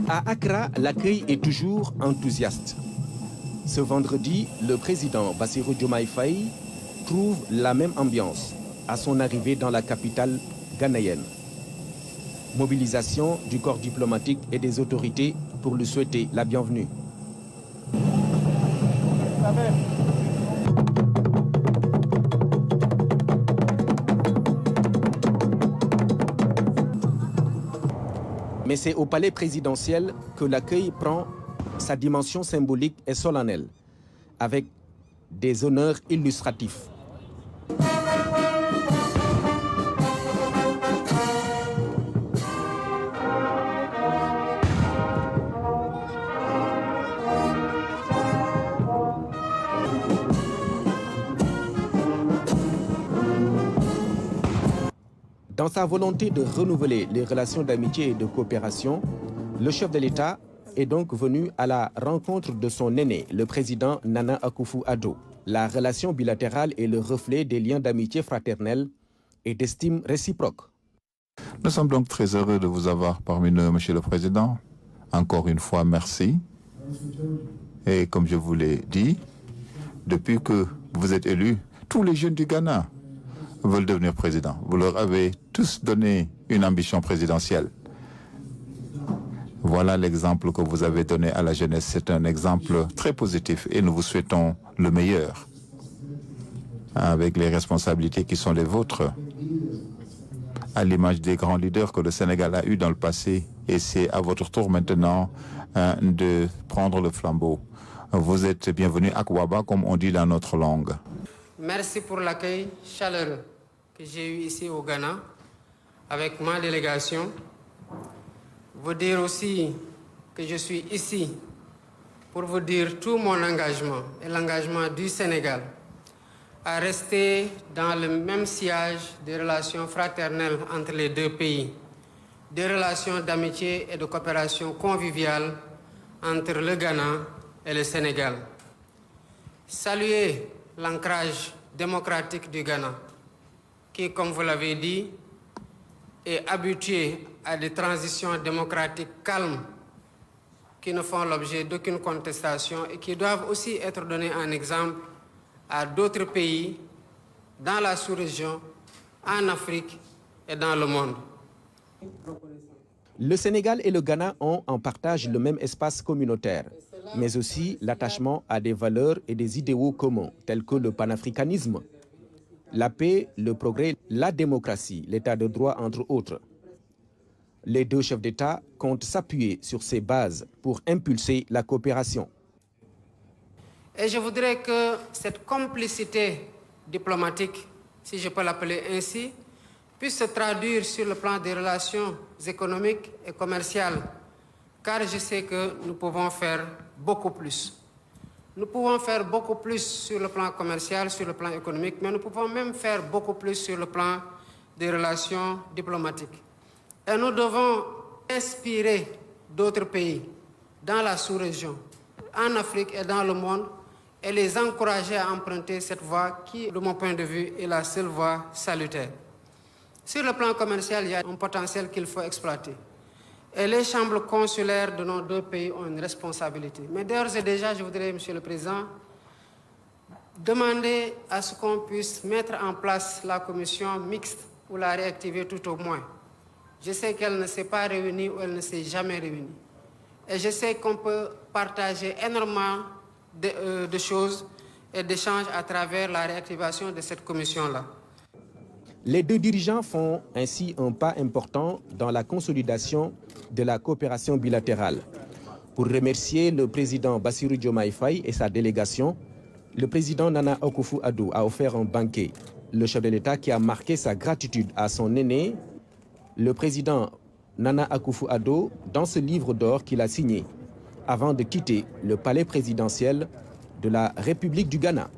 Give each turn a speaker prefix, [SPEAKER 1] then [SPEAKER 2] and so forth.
[SPEAKER 1] À Accra, l'accueil est toujours enthousiaste. Ce vendredi, le président Bassirou Diomaye Faye trouve la même ambiance à son arrivée dans la capitale ghanéenne. Mobilisation du corps diplomatique et des autorités pour lui souhaiter la bienvenue. Mais c'est au palais présidentiel que l'accueil prend sa dimension symbolique et solennelle, avec des honneurs illustratifs. Dans sa volonté de renouveler les relations d'amitié et de coopération, le chef de l'État est donc venu à la rencontre de son aîné, le président Nana Akufo-Addo. La relation bilatérale est le reflet des liens d'amitié fraternelle et d'estime réciproque.
[SPEAKER 2] Nous sommes donc très heureux de vous avoir parmi nous, Monsieur le Président. Encore une fois, merci. Et comme je vous l'ai dit, depuis que vous êtes élu, tous les jeunes du Ghana veulent devenir président. Vous leur avez tous donné une ambition présidentielle. Voilà l'exemple que vous avez donné à la jeunesse. C'est un exemple très positif et nous vous souhaitons le meilleur avec les responsabilités qui sont les vôtres, à l'image des grands leaders que le Sénégal a eu dans le passé. Et c'est à votre tour maintenant de prendre le flambeau. Vous êtes bienvenue à Kwaba, comme on dit dans notre langue.
[SPEAKER 3] Merci pour l'accueil chaleureux que j'ai eu ici au Ghana avec ma délégation. Vous dire aussi que je suis ici pour vous dire tout mon engagement et l'engagement du Sénégal à rester dans le même sillage des relations fraternelles entre les deux pays, des relations d'amitié et de coopération conviviale entre le Ghana et le Sénégal. Saluer l'ancrage démocratique du Ghana, qui, comme vous l'avez dit, est habitué à des transitions démocratiques calmes qui ne font l'objet d'aucune contestation et qui doivent aussi être données en exemple à d'autres pays dans la sous-région, en Afrique et dans le monde.
[SPEAKER 1] Le Sénégal et le Ghana ont en partage le même espace communautaire, mais aussi l'attachement à des valeurs et des idéaux communs, tels que le panafricanisme, la paix, le progrès, la démocratie, l'état de droit, entre autres. Les deux chefs d'État comptent s'appuyer sur ces bases pour impulser la coopération.
[SPEAKER 3] Et je voudrais que cette complicité diplomatique, si je peux l'appeler ainsi, puisse se traduire sur le plan des relations économiques et commerciales, car je sais que nous pouvons faire beaucoup plus. Nous pouvons faire beaucoup plus sur le plan commercial, sur le plan économique, mais nous pouvons même faire beaucoup plus sur le plan des relations diplomatiques. Et nous devons inspirer d'autres pays dans la sous-région, en Afrique et dans le monde, et les encourager à emprunter cette voie qui, de mon point de vue, est la seule voie salutaire. Sur le plan commercial, il y a un potentiel qu'il faut exploiter. Et les chambres consulaires de nos deux pays ont une responsabilité. Mais d'ores et déjà, je voudrais, Monsieur le Président, demander à ce qu'on puisse mettre en place la commission mixte ou la réactiver tout au moins. Je sais qu'elle ne s'est pas réunie ou elle ne s'est jamais réunie. Et je sais qu'on peut partager énormément de choses et d'échanges à travers la réactivation de cette commission-là.
[SPEAKER 1] Les deux dirigeants font ainsi un pas important dans la consolidation de la coopération bilatérale. Pour remercier le président Bassirou Diomaye Faye et sa délégation, le président Nana Akufo-Addo a offert un banquet. Le chef de l'État qui a marqué sa gratitude à son aîné, le président Nana Akufo-Addo, dans ce livre d'or qu'il a signé avant de quitter le palais présidentiel de la République du Ghana.